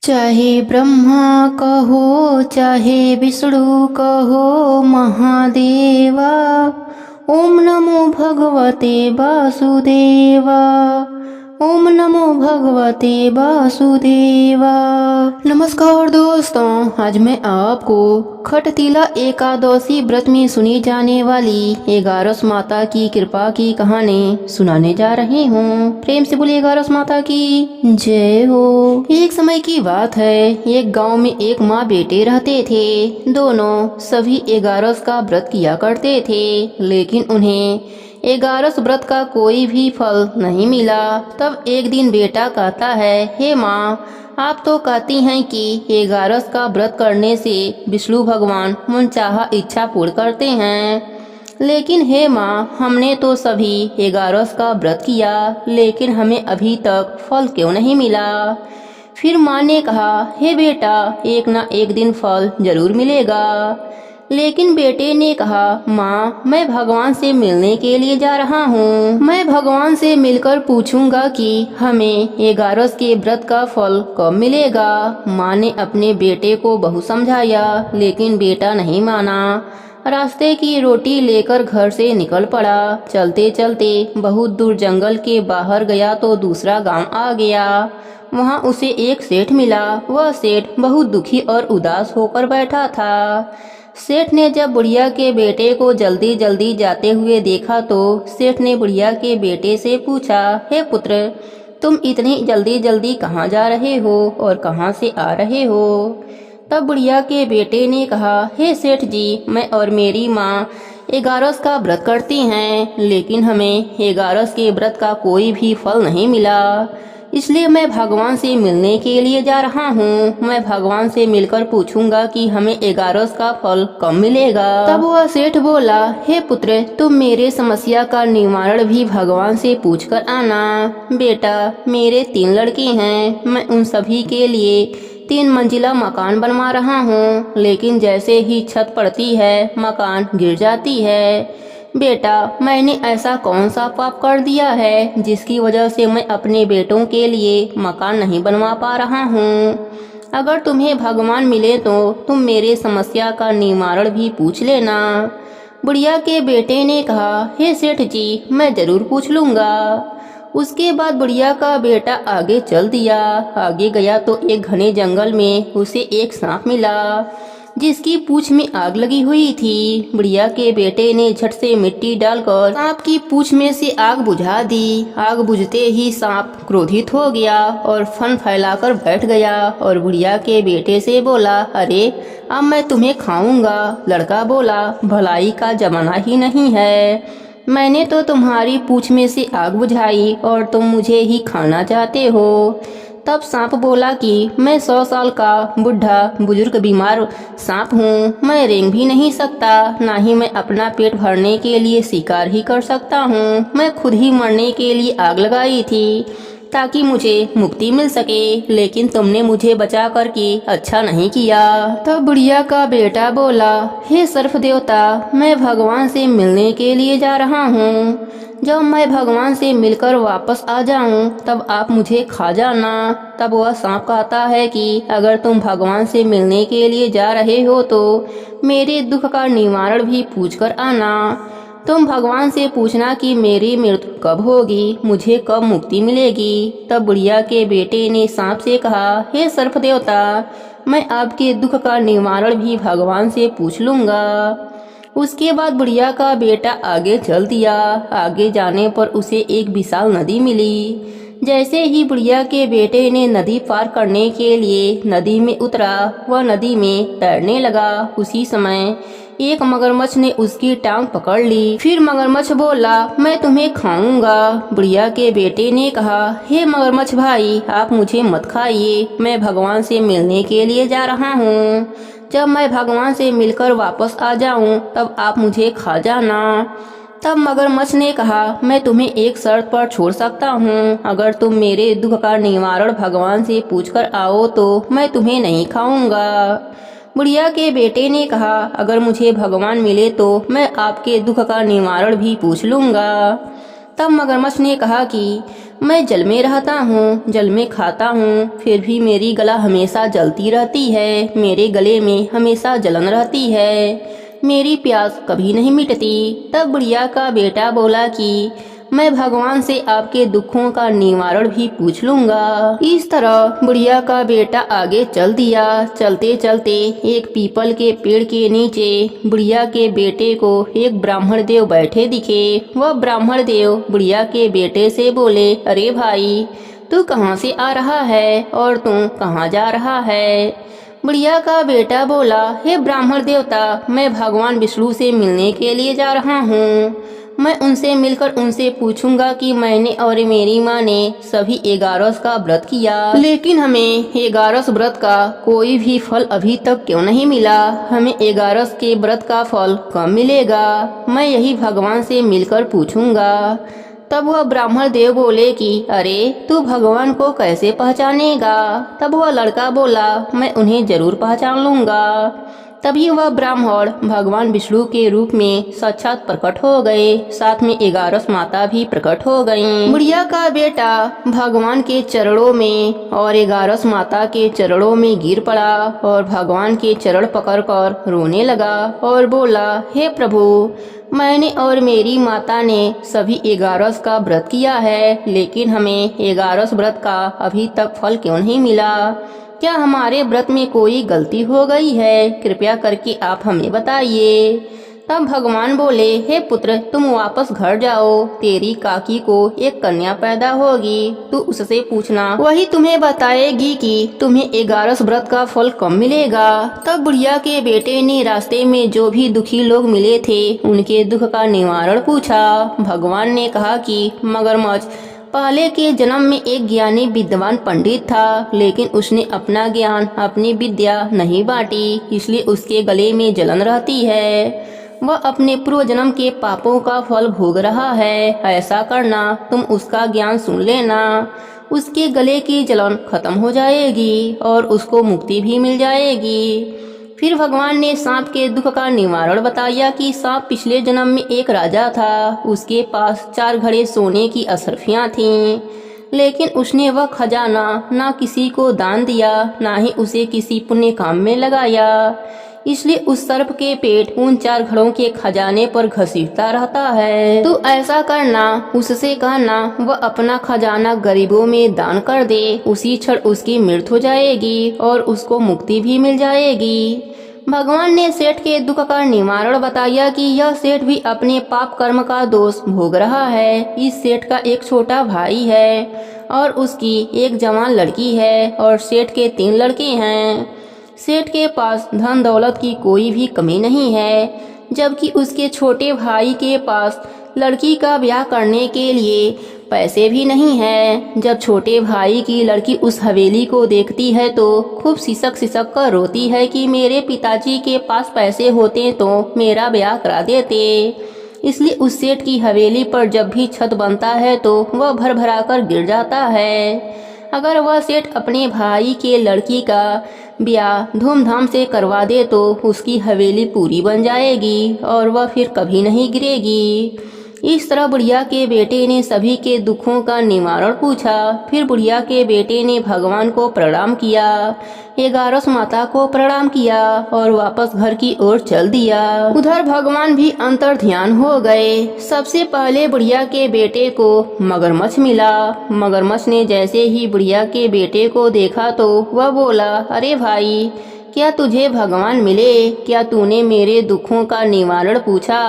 चाहे ब्रह्मा कहो चाहे विष्णु कहो महादेवा। ओम नमो भगवते वासुदेवा। ओम नमो भगवते वासुदेवा। नमस्कार दोस्तों, आज मैं आपको खटतीला एकादशी व्रत में सुनी जाने वाली 11 माता की कृपा की कहानी सुनाने जा रही हूँ। प्रेम से बोलिए 11 माता की जय हो। एक समय की बात है, एक गांव में एक माँ बेटे रहते थे। दोनों सभी 11 का व्रत किया करते थे, लेकिन उन्हें 11 व्रत का कोई भी फल नहीं मिला। तब एक दिन बेटा कहता है, हे माँ, आप तो कहती हैं कि 11 का व्रत करने से विष्णु भगवान मनचाहा इच्छा पूर्ण करते हैं, लेकिन हे माँ, हमने तो सभी 11 का व्रत किया, लेकिन हमें अभी तक फल क्यों नहीं मिला। फिर माँ ने कहा, हे बेटा, एक ना एक दिन फल जरूर मिलेगा। लेकिन बेटे ने कहा, माँ, मैं भगवान से मिलने के लिए जा रहा हूँ। मैं भगवान से मिलकर पूछूंगा कि हमें 11 के व्रत का फल कब मिलेगा। माँ ने अपने बेटे को बहुत समझाया, लेकिन बेटा नहीं माना। रास्ते की रोटी लेकर घर से निकल पड़ा। चलते चलते बहुत दूर जंगल के बाहर गया तो दूसरा गांव आ गया। वहाँ उसे एक सेठ मिला। वह सेठ बहुत दुखी और उदास होकर बैठा था। सेठ ने जब बुढ़िया के बेटे को जल्दी जल्दी जाते हुए देखा तो सेठ ने बुढ़िया के बेटे से पूछा, हे पुत्र, तुम इतनी जल्दी जल्दी कहाँ जा रहे हो और कहाँ से आ रहे हो। तब बुढ़िया के बेटे ने कहा, हे सेठ जी, मैं और मेरी माँ 11 का व्रत करती हैं, लेकिन हमें 11 के व्रत का कोई भी फल नहीं मिला, इसलिए मैं भगवान से मिलने के लिए जा रहा हूँ। मैं भगवान से मिलकर पूछूंगा कि हमें 11 का फल कब मिलेगा। तब वह सेठ बोला, हे पुत्र, तुम मेरे समस्या का निवारण भी भगवान से पूछकर आना। बेटा, मेरे 3 लड़के हैं, मैं उन सभी के लिए 3 मंजिला मकान बनवा रहा हूँ, लेकिन जैसे ही छत पड़ती है मकान गिर जाती है। बेटा, मैंने ऐसा कौन सा पाप कर दिया है जिसकी वजह से मैं अपने बेटों के लिए मकान नहीं बनवा पा रहा हूँ। अगर तुम्हें भगवान मिले तो तुम मेरे समस्या का निवारण भी पूछ लेना। बुढ़िया के बेटे ने कहा, हे सेठ जी, मैं जरूर पूछ लूँगा। उसके बाद बुढ़िया का बेटा आगे चल दिया। आगे गया तो एक घने जंगल में उसे एक सांप मिला जिसकी पूंछ में आग लगी हुई थी। बुढ़िया के बेटे ने झट से मिट्टी डालकर सांप की पूंछ में से आग बुझा दी। आग बुझते ही सांप क्रोधित हो गया और फन फैलाकर बैठ गया और बुढ़िया के बेटे से बोला, अरे अब मैं तुम्हें खाऊंगा। लड़का बोला, भलाई का जमाना ही नहीं है, मैंने तो तुम्हारी पूंछ में से आग बुझाई और तुम मुझे ही खाना चाहते हो। तब सांप बोला कि मैं 100 साल का बुढ़ा बुजुर्ग बीमार सांप हूँ, मैं रेंग भी नहीं सकता, ना ही मैं अपना पेट भरने के लिए शिकार ही कर सकता हूँ। मैं खुद ही मरने के लिए आग लगाई थी ताकि मुझे मुक्ति मिल सके, लेकिन तुमने मुझे बचा कर के अच्छा नहीं किया। तब बुढ़िया का बेटा बोला, हे सर्प देवता, मैं भगवान से मिलने के लिए जा रहा हूँ। जब मैं भगवान से मिलकर वापस आ जाऊं तब आप मुझे खा जाना। तब वह सांप कहता है कि अगर तुम भगवान से मिलने के लिए जा रहे हो तो मेरे दुख का निवारण भी पूछकर आना। तुम भगवान से पूछना कि मेरी मृत्यु कब होगी, मुझे कब मुक्ति मिलेगी। तब बुढ़िया के बेटे ने सांप से कहा, हे सर्प देवता, मैं आपके दुख का निवारण भी भगवान से पूछ लूँगा। उसके बाद बुढ़िया का बेटा आगे चल दिया। आगे जाने पर उसे एक विशाल नदी मिली। जैसे ही बुढ़िया के बेटे ने नदी पार करने के लिए नदी में उतरा, वह नदी में तैरने लगा। उसी समय एक मगरमच्छ ने उसकी टांग पकड़ ली। फिर मगरमच्छ बोला, मैं तुम्हें खाऊंगा। बुढ़िया के बेटे ने कहा, हे मगरमच्छ भाई, आप मुझे मत खाइए, मैं भगवान से मिलने के लिए जा रहा हूँ। जब मैं भगवान से मिलकर वापस आ जाऊं तब आप मुझे खा जाना। तब मगरमच्छ ने कहा, मैं तुम्हें एक शर्त पर छोड़ सकता हूँ, अगर तुम मेरे दुख का निवारण भगवान से पूछकर आओ तो मैं तुम्हें नहीं खाऊंगा। बुढ़िया के बेटे ने कहा, अगर मुझे भगवान मिले तो मैं आपके दुख का निवारण भी पूछ लूँगा। तब मगरमच्छ ने कहा कि मैं जल में रहता हूँ, जल में खाता हूँ, फिर भी मेरी गला हमेशा जलती रहती है, मेरे गले में हमेशा जलन रहती है, मेरी प्यास कभी नहीं मिटती। तब बुढ़िया का बेटा बोला कि मैं भगवान से आपके दुखों का निवारण भी पूछ लूंगा। इस तरह बुढ़िया का बेटा आगे चल दिया। चलते चलते एक पीपल के पेड़ के नीचे बुढ़िया के बेटे को एक ब्राह्मण देव बैठे दिखे। वह ब्राह्मण देव बुढ़िया के बेटे से बोले, अरे भाई, तू कहाँ से आ रहा है और तू कहाँ जा रहा है? बुढ़िया का बेटा बोला, हे ब्राह्मण देवता, मैं भगवान विष्णु से मिलने के लिए जा रहा हूँ। मैं उनसे मिलकर उनसे पूछूंगा कि मैंने और मेरी माँ ने सभी 11 का व्रत किया, लेकिन हमें 11 व्रत का कोई भी फल अभी तक क्यों नहीं मिला? हमें 11 के व्रत का फल कब मिलेगा? मैं यही भगवान से मिलकर पूछूंगा। तब वह ब्राह्मण देव बोले कि अरे, तू भगवान को कैसे पहचानेगा? तब वह लड़का बोला, मैं उन्हें जरूर पहचान लूंगा। तभी वह ब्राह्मण भगवान विष्णु के रूप में साक्षात प्रकट हो गए, साथ में 11 माता भी प्रकट हो गईं। बुढ़िया का बेटा भगवान के चरणों में और 11 माता के चरणों में गिर पड़ा और भगवान के चरण पकड़कर रोने लगा और बोला, हे प्रभु, मैंने और मेरी माता ने सभी 11 का व्रत किया है, लेकिन हमें 11 व्रत का अभी तक फल क्यों नहीं मिला? क्या हमारे व्रत में कोई गलती हो गई है? कृपया करके आप हमें बताइए। तब भगवान बोले, हे पुत्र, तुम वापस घर जाओ, तेरी काकी को एक कन्या पैदा होगी, तू उससे पूछना, वही तुम्हें बताएगी कि तुम्हें 11 व्रत का फल कब मिलेगा। तब बुढ़िया के बेटे ने रास्ते में जो भी दुखी लोग मिले थे उनके दुख का निवारण पूछा। भगवान ने कहा कि मगरमच्छ पहले के जन्म में एक ज्ञानी विद्वान पंडित था, लेकिन उसने अपना ज्ञान, अपनी विद्या नहीं बांटी, इसलिए उसके गले में जलन रहती है। वह अपने पूर्व जन्म के पापों का फल भोग रहा है। ऐसा करना, तुम उसका ज्ञान सुन लेना, उसके गले की जलन खत्म हो जाएगी और उसको मुक्ति भी मिल जाएगी। फिर भगवान ने सांप के दुख का निवारण बताया कि सांप पिछले जन्म में एक राजा था। उसके पास 4 घड़े सोने की अशर्फियाँ थीं, लेकिन उसने वह खजाना ना किसी को दान दिया, ना ही उसे किसी पुण्य काम में लगाया। इसलिए उस सर्प के पेट उन 4 घड़ों के खजाने पर घसीटता रहता है। तो ऐसा करना, उससे कहना वह अपना खजाना गरीबों में दान कर दे, उसी क्षण उसकी मृत्यु हो जाएगी और उसको मुक्ति भी मिल जाएगी। भगवान ने सेठ के दुख का निवारण बताया कि यह सेठ भी अपने पाप कर्म का दोष भोग रहा है। इस सेठ का एक छोटा भाई है और उसकी एक जवान लड़की है और सेठ के 3 लड़के हैं। सेठ के पास धन दौलत की कोई भी कमी नहीं है, जबकि उसके छोटे भाई के पास लड़की का ब्याह करने के लिए पैसे भी नहीं है। जब छोटे भाई की लड़की उस हवेली को देखती है तो खूब सिसक सिसक कर रोती है कि मेरे पिताजी के पास पैसे होते तो मेरा ब्याह करा देते। इसलिए उस सेठ की हवेली पर जब भी छत बनता है तो वह भर भरा कर गिर जाता है। अगर वह सेठ अपने भाई के लड़की का ब्याह धूमधाम से करवा दे तो उसकी हवेली पूरी बन जाएगी और वह फिर कभी नहीं गिरेगी। इस तरह बुढ़िया के बेटे ने सभी के दुखों का निवारण पूछा। फिर बुढ़िया के बेटे ने भगवान को प्रणाम किया, 11 माता को प्रणाम किया और वापस घर की ओर चल दिया। उधर भगवान भी अंतर ध्यान हो गए। सबसे पहले बुढ़िया के बेटे को मगरमच्छ मिला। मगरमच्छ ने जैसे ही बुढ़िया के बेटे को देखा तो वह बोला, अरे भाई, क्या तुझे भगवान मिले? क्या तूने मेरे दुखों का निवारण पूछा?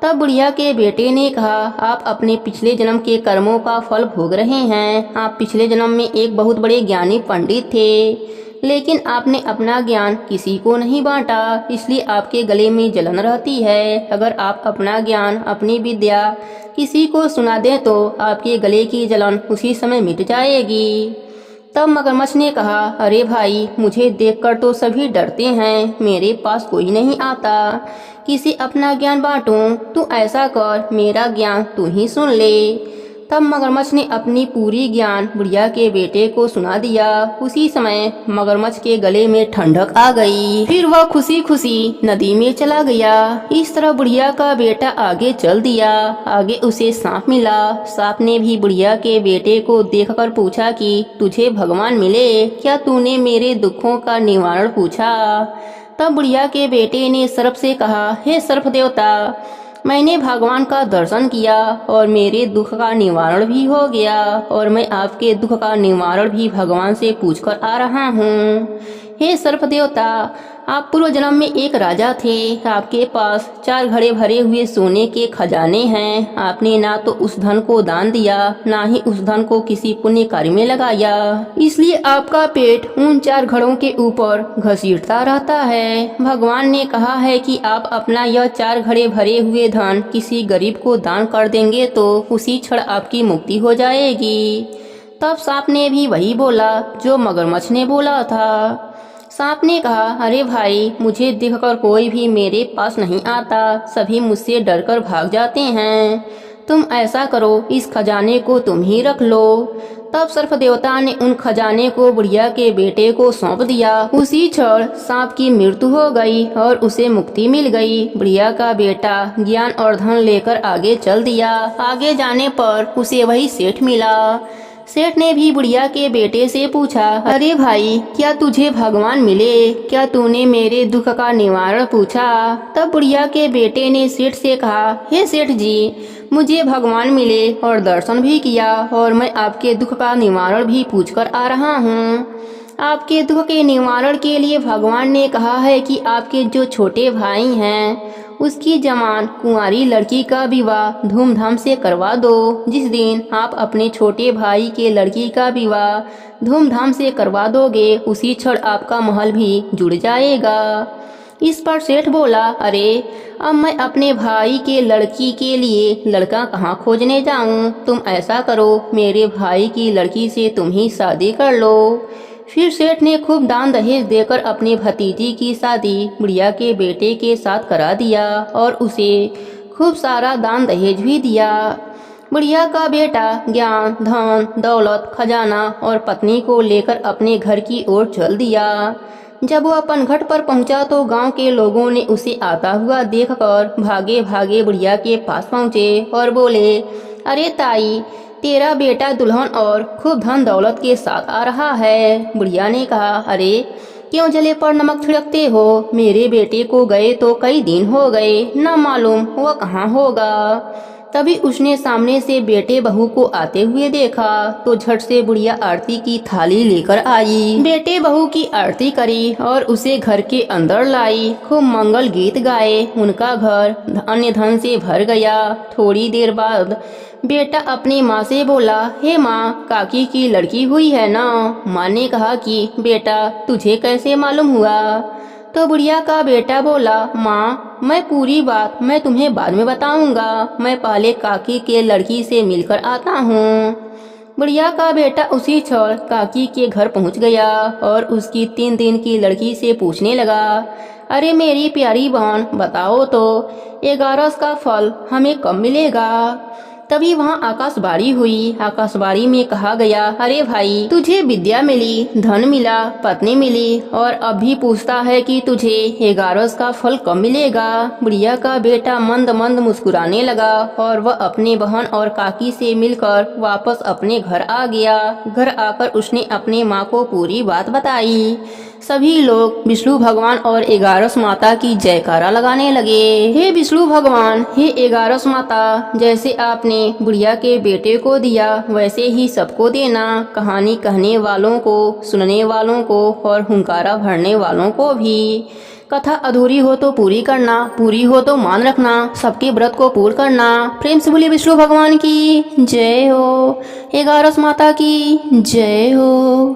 तब बुढ़िया के बेटे ने कहा, आप अपने पिछले जन्म के कर्मों का फल भोग रहे हैं। आप पिछले जन्म में एक बहुत बड़े ज्ञानी पंडित थे, लेकिन आपने अपना ज्ञान किसी को नहीं बांटा, इसलिए आपके गले में जलन रहती है। अगर आप अपना ज्ञान, अपनी विद्या किसी को सुना दें तो आपके गले की जलन उसी समय मिट जाएगी। तब मगरमच्छ ने कहा, अरे भाई, मुझे देखकर तो सभी डरते हैं, मेरे पास कोई नहीं आता, किसी अपना ज्ञान बांटूं। तू ऐसा कर, मेरा ज्ञान तू ही सुन ले। तब मगरमच्छ ने अपनी पूरी ज्ञान बुढ़िया के बेटे को सुना दिया। उसी समय मगरमच्छ के गले में ठंडक आ गई। फिर वह खुशी खुशी नदी में चला गया। इस तरह बुढ़िया का बेटा आगे चल दिया। आगे उसे सांप मिला। सांप ने भी बुढ़िया के बेटे को देखकर पूछा कि तुझे भगवान मिले क्या, तूने मेरे दुखों का निवारण पूछा। तब बुढ़िया के बेटे ने सर्प से कहा, हे सर्प देवता, मैंने भगवान का दर्शन किया और मेरे दुख का निवारण भी हो गया और मैं आपके दुख का निवारण भी भगवान से पूछकर आ रहा हूँ। हे सर्प देवता, आप पूर्व जन्म में एक राजा थे। आपके पास 4 घड़े भरे हुए सोने के खजाने हैं। आपने ना तो उस धन को दान दिया, ना ही उस धन को किसी पुण्य कार्य में लगाया। इसलिए आपका पेट उन 4 घड़ों के ऊपर घसीटता रहता है। भगवान ने कहा है कि आप अपना यह 4 घड़े भरे हुए धन किसी गरीब को दान कर देंगे तो उसी क्षण आपकी मुक्ति हो जाएगी। तब सांप ने भी वही बोला जो मगरमच्छ ने बोला था। सांप ने कहा, अरे भाई, मुझे देखकर कोई भी मेरे पास नहीं आता, सभी मुझसे डरकर भाग जाते हैं। तुम ऐसा करो, इस खजाने को तुम ही रख लो। तब सर्प देवता ने उन खजाने को बुढ़िया के बेटे को सौंप दिया। उसी क्षण सांप की मृत्यु हो गई और उसे मुक्ति मिल गई। बुढ़िया का बेटा ज्ञान और धन लेकर आगे चल दिया। आगे जाने पर उसे वही सेठ मिला। सेठ ने भी बुढ़िया के बेटे से पूछा, अरे भाई, क्या तुझे भगवान मिले क्या, तूने मेरे दुख का निवारण पूछा। तब बुढ़िया के बेटे ने सेठ से कहा, हे सेठ जी, मुझे भगवान मिले और दर्शन भी किया और मैं आपके दुख का निवारण भी पूछकर आ रहा हूँ। आपके दुख के निवारण के लिए भगवान ने कहा है कि आपके जो छोटे भाई हैं उसकी जवान कुंवारी लड़की का विवाह धूमधाम से करवा दो। जिस दिन आप अपने छोटे भाई के लड़की का विवाह धूमधाम से करवा दोगे उसी क्षण आपका महल भी जुड़ जाएगा। इस पर सेठ बोला, अरे अब मैं अपने भाई के लड़की के लिए लड़का कहाँ खोजने जाऊँ। तुम ऐसा करो, मेरे भाई की लड़की से तुम ही शादी कर लो। फिर सेठ ने खूब दान दहेज देकर अपनी भतीजी की शादी बुढ़िया के बेटे के साथ करा दिया और उसे खूब सारा दान दहेज भी दिया। बुढ़िया का बेटा ज्ञान, धन, दौलत, खजाना और पत्नी को लेकर अपने घर की ओर चल दिया। जब वो अपन घाट पर पहुंचा तो गांव के लोगों ने उसे आता हुआ देखकर भागे भागे बुढ़िया के पास पहुंचे और बोले, अरे ताई, तेरा बेटा दुल्हन और खूब धन दौलत के साथ आ रहा है। बुढ़िया ने कहा, अरे क्यों जले पर नमक छिड़कते हो, मेरे बेटे को गए तो कई दिन हो गए, न मालूम वह कहाँ होगा। तभी उसने सामने से बेटे बहू को आते हुए देखा तो झट से बुढ़िया आरती की थाली लेकर आई। बेटे बहू की आरती करी और उसे घर के अंदर लाई। खूब मंगल गीत गाए। उनका घर अन्य धन से भर गया। थोड़ी देर बाद बेटा अपनी माँ से बोला, हे माँ, काकी की लड़की हुई है ना। माँ ने कहा कि बेटा तुझे कैसे मालूम हुआ। तो बुढ़िया का बेटा बोला, माँ, मैं पूरी बात मैं तुम्हें बाद में बताऊंगा, मैं पहले काकी के लड़की से मिलकर आता हूँ। बुढ़िया का बेटा उसी क्षण काकी के घर पहुँच गया और उसकी 3 दिन की लड़की से पूछने लगा, अरे मेरी प्यारी बहन, बताओ तो 11 का फल हमें कब मिलेगा। तभी वहाँ आकाशवाणी हुई। आकाशवाणी में कहा गया, अरे भाई, तुझे विद्या मिली, धन मिला, पत्नी मिली और अब भी पूछता है कि तुझे 11 का फल कब मिलेगा। बुढ़िया का बेटा मंद मंद मुस्कुराने लगा और वह अपने बहन और काकी से मिलकर वापस अपने घर आ गया। घर आकर उसने अपने माँ को पूरी बात बताई। सभी लोग विष्णु भगवान और 11 माता की जयकारा लगाने लगे। हे विष्णु भगवान, हे 11 माता, जैसे आपने बुढ़िया के बेटे को दिया वैसे ही सबको देना। कहानी कहने वालों को, सुनने वालों को और हुंकारा भरने वालों को भी। कथा अधूरी हो तो पूरी करना, पूरी हो तो मान रखना, सबके व्रत को पूर्ण करना। प्रेम से बोलिए विष्णु भगवान की जय हो, 11 माता की जय हो।